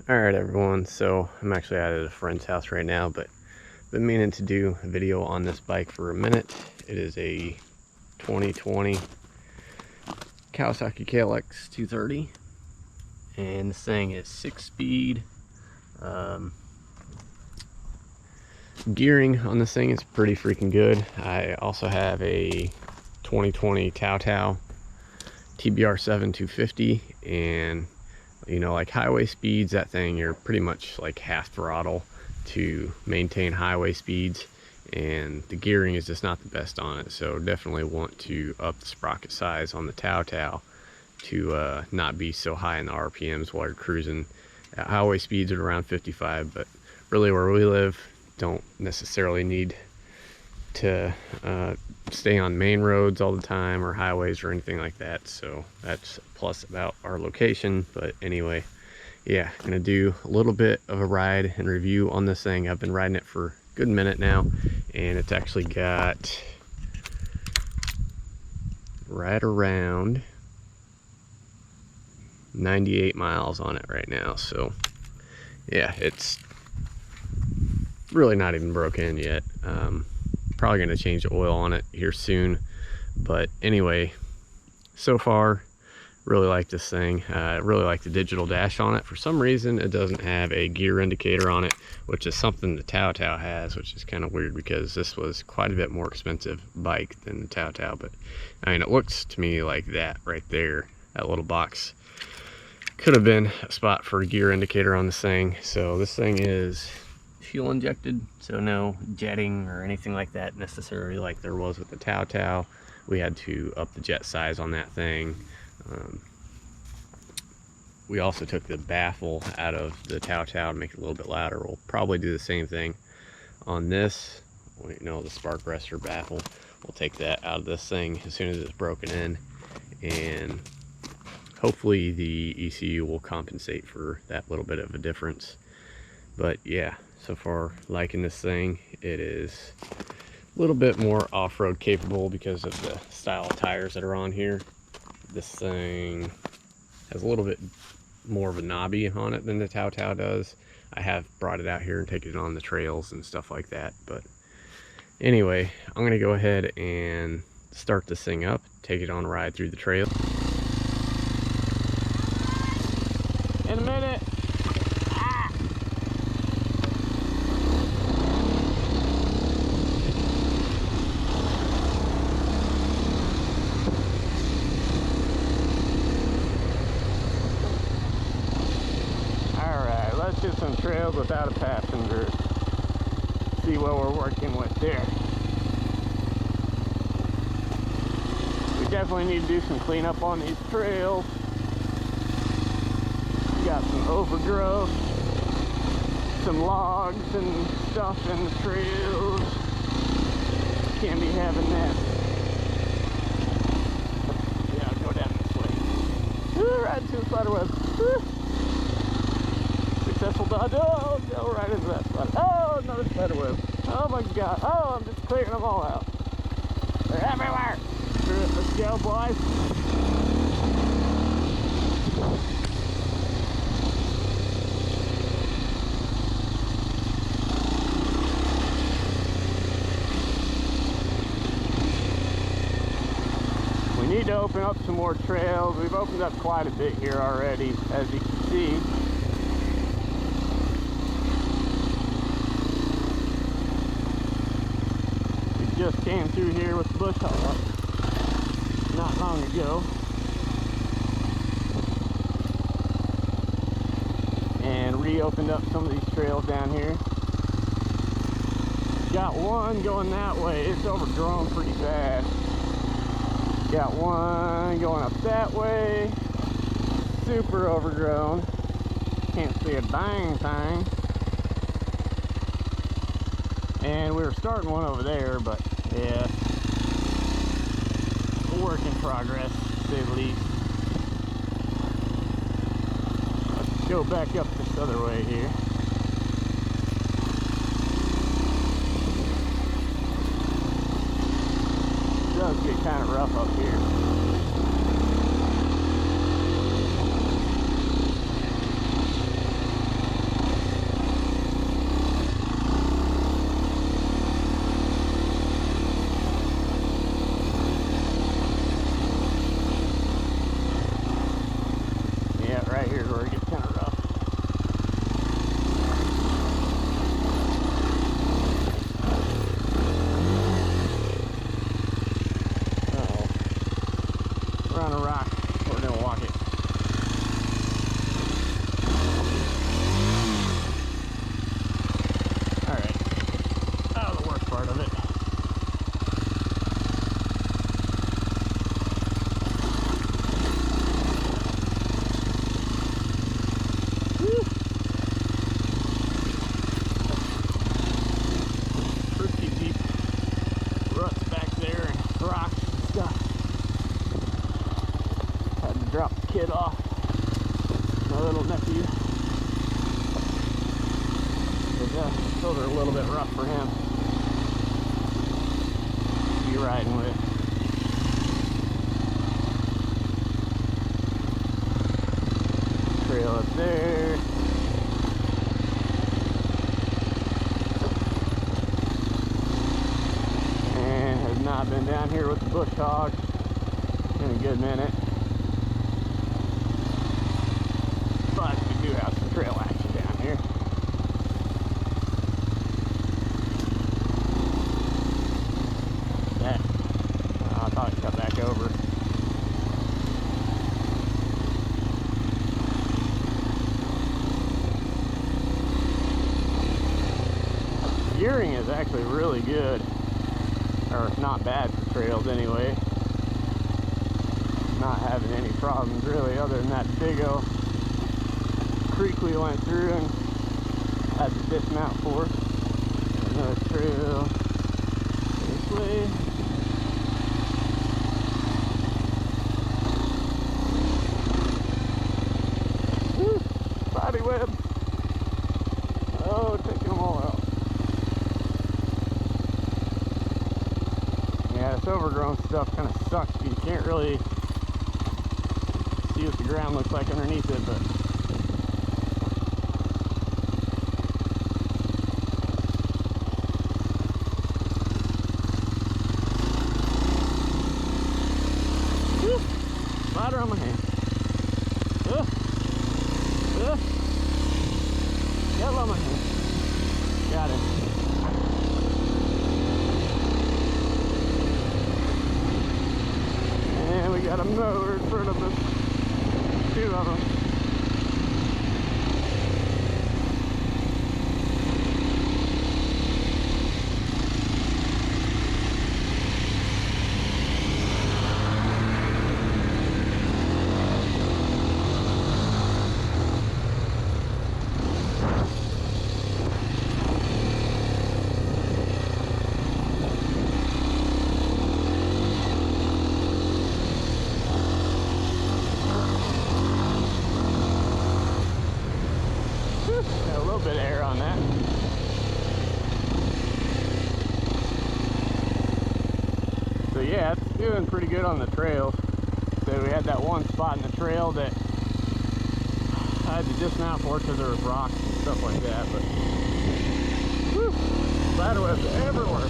Alright everyone, so I'm actually out at a friend's house right now, but been meaning to do a video on this bike for a minute. It is a 2020 Kawasaki KLX 230, and this thing is 6-speed. Gearing on this thing is pretty freaking good. I also have a 2020 Tao TBR7 250, and you know, like highway speeds, that thing, you're pretty much like half throttle to maintain highway speeds, and the gearing is just not the best on it. So definitely want to up the sprocket size on the Tao to not be so high in the RPMs while you're cruising at highway speeds at around 55. But really where we live, don't necessarily need to stay on main roads all the time or highways or anything like that, so that's a plus about our location. But anyway, yeah, gonna do a little bit of a ride and review on this thing. I've been riding it for a good minute now, and it's actually got right around 98 miles on it right now. So yeah, it's really not even broken yet. Probably going to change the oil on it here soon, but anyway, so far really like this thing. Really like the digital dash on it. For some reason it doesn't have a gear indicator on it, which is something the Tao has, which is kind of weird because this was quite a bit more expensive bike than the Tao. But I mean, it looks to me like that right there, that little box could have been a spot for a gear indicator on this thing. So this thing is fuel injected, so no jetting or anything like that necessarily like there was with the Tao. We had to up the jet size on that thing. We also took the baffle out of the Tao to make it a little bit louder. We'll probably do the same thing on this. You know, the spark arrestor baffle, we'll take that out of this thing as soon as it's broken in, and hopefully the ECU will compensate for that little bit of a difference. But yeah, so far liking this thing. It is a little bit more off-road capable because of the style of tires that are on here. This thing has a little bit more of a knobby on it than the Tao does. I have brought it out here and taken it on the trails and stuff like that. But anyway, I'm gonna go ahead and start this thing up, take it on a ride through the trail. In a minute. Let's hit some trails without a passenger. See what we're working with there. We definitely need to do some cleanup on these trails. We got some overgrowth, some logs and stuff in the trails. Can't be having that. Yeah, I'll go down this way. Ooh, right to the spider web. Ooh. Successful dodge. Oh, go right into that spider. Oh, another spider web. Oh my god. Oh, I'm just clearing them all out. They're everywhere. Let's go, boys. We need to open up some more trails. We've opened up quite a bit here already, as you can see. Just came through here with the bush hog not long ago, and reopened up some of these trails down here. Got one going that way. It's overgrown pretty fast. Got one going up that way, super overgrown, can't see a dang thing. And we were starting one over there, but yeah, a work in progress, to say the least. Let's go back up this other way here. It does get kind of rough up here. where it gets kind of rough. Uh-oh. We're on a rock. We're gonna walk it. Alright. Out of the worst part of it. Drop the kid off, my little nephew. Those are a little bit rough for him to be riding with. Trail up there. And has not been down here with the bush hog in a good minute. But we do have some trail action down here. Yeah. I thought I'd come back over. Gearing is actually really good. Or not bad for trails anyway. Not having any problems really, other than that big old creek we went through and had to dismount for. Another trail this way. Woo, body web. Oh, taking them all out. Yeah, this overgrown stuff kind of sucks. You can't really see what the ground looks like underneath it, but spider on my hand. Yellow on my hand. Got it. And we got a mower in front of us. Two of them. Got a little bit of air on that. So yeah, it's doing pretty good on the trails. So we had that one spot in the trail that I had to dismount for because there was rocks and stuff like that. But whew, spider webs everywhere.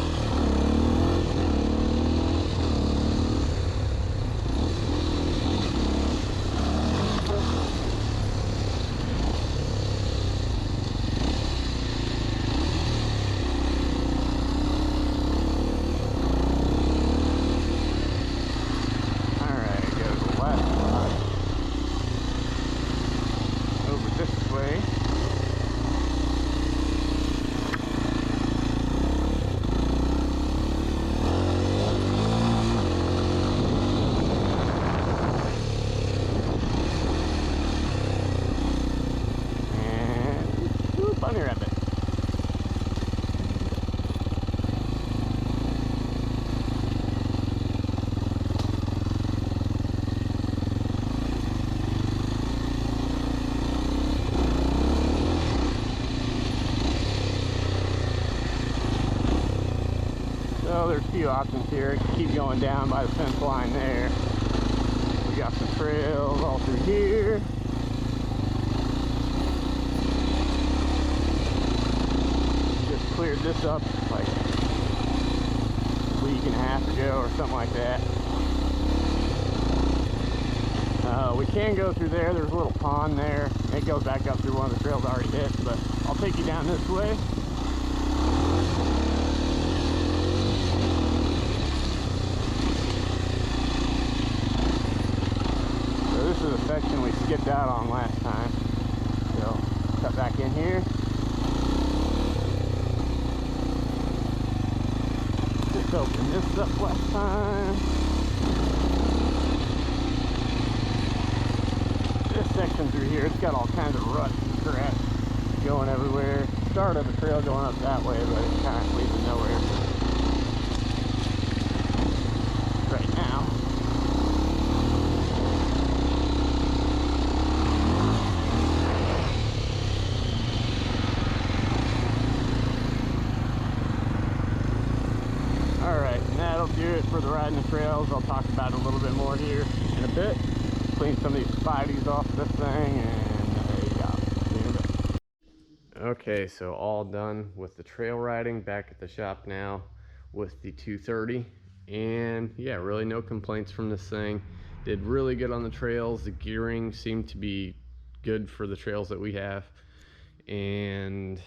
So there's a few options here. Keep going down by the fence line there. We got some trails all through here. Just cleared this up like a week and a half ago or something like that. We can go through there. There's a little pond there. It goes back up through one of the trails I already hit, but I'll take you down this way. So this is a section we skipped out on last time. So cut back in here. Just opened this up last time. This section through here, it's got all kinds of ruts and crap going everywhere. Start of the trail going up that way, but it kind of leads to nowhere right now. Alright, and that'll do it for the riding the trails. I'll talk about it a little bit more here in a bit. Clean some of these spidey's off this thing, and yeah, see you in a bit. Okay, so all done with the trail riding. Back at the shop now with the 230, and yeah, really no complaints from this thing. Did really good on the trails. The gearing seemed to be good for the trails that we have, and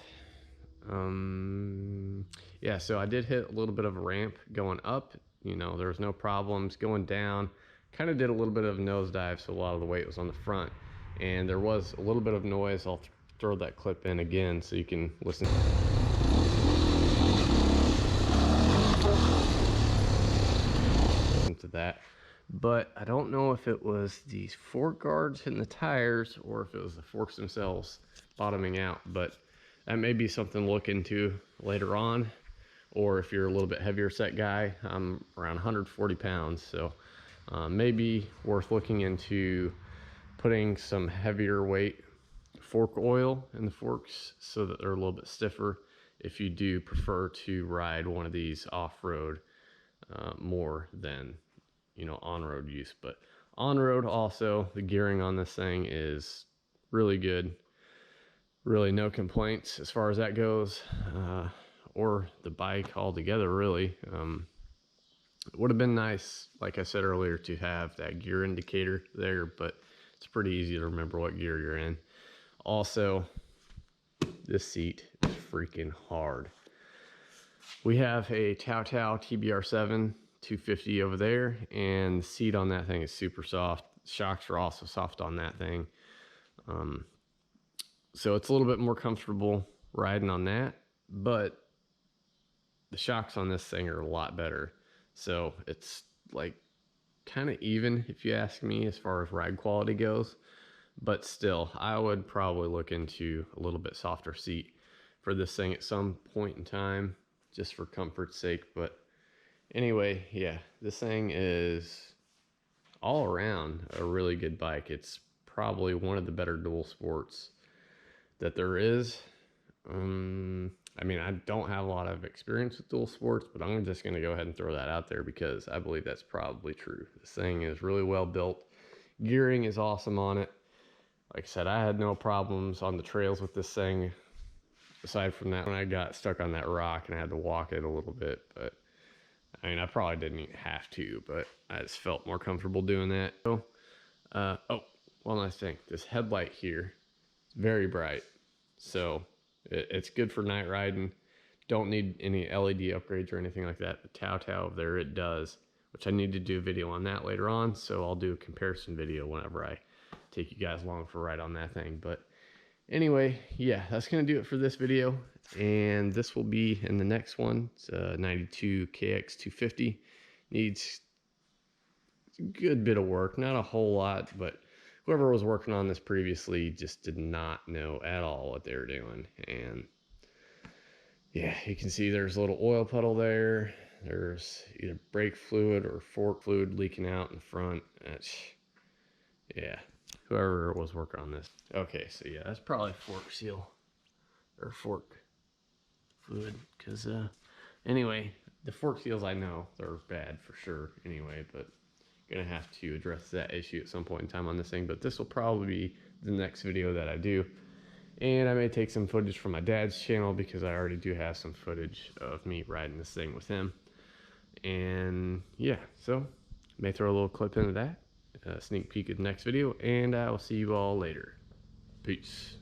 yeah, so I did hit a little bit of a ramp going up. You know, there was no problems. Going down, kind of did a little bit of a nosedive, so a lot of the weight was on the front, and there was a little bit of noise. I'll throw that clip in again so you can listen to that. But I don't know if it was these fork guards hitting the tires or if it was the forks themselves bottoming out, but that may be something to look into later on. Or if you're a little bit heavier set guy, I'm around 140 pounds, so maybe worth looking into putting some heavier weight fork oil in the forks so that they're a little bit stiffer if you do prefer to ride one of these off-road more than, you know, on-road use. But on-road also, the gearing on this thing is really good. Really no complaints as far as that goes, or the bike altogether, really. It would have been nice, like I said earlier, to have that gear indicator there, but it's pretty easy to remember what gear you're in. Also, this seat is freaking hard. We have a Tao TBR7 250 over there, and the seat on that thing is super soft. Shocks are also soft on that thing. So it's a little bit more comfortable riding on that, but the shocks on this thing are a lot better. So it's like kind of even, if you ask me, as far as ride quality goes. But still, I would probably look into a little bit softer seat for this thing at some point in time, just for comfort's sake. But anyway, yeah, this thing is all around a really good bike. It's probably one of the better dual sports that there is. I mean, I don't have a lot of experience with dual sports, but I'm just going to go ahead and throw that out there because I believe that's probably true. This thing is really well built. Gearing is awesome on it. Like I said, I had no problems on the trails with this thing, aside from that when I got stuck on that rock and I had to walk it a little bit. But I mean, I probably didn't even have to, but I just felt more comfortable doing that. So, oh, one last thing. This headlight here is very bright, so it's good for night riding. Don't need any LED upgrades or anything like that. The Tao over there, it does, which I need to do a video on that later on, so I'll do a comparison video whenever I take you guys along for a ride on that thing. But anyway, yeah, that's gonna do it for this video, and this will be in the next one. It's a 92 KX 250. Needs a good bit of work, not a whole lot, but whoever was working on this previously just did not know at all what they were doing. And yeah, you can see there's a little oil puddle there. There's either brake fluid or fork fluid leaking out in the front. Yeah, whoever was working on this. Okay, so yeah, that's probably fork seal or fork fluid, because anyway, the fork seals, I know they're bad for sure anyway, but gonna have to address that issue at some point in time on this thing. But this will probably be the next video that I do, and I may take some footage from my dad's channel because I already do have some footage of me riding this thing with him. And yeah, so may throw a little clip into that. sneak peek of the next video, and I will see you all later. Peace.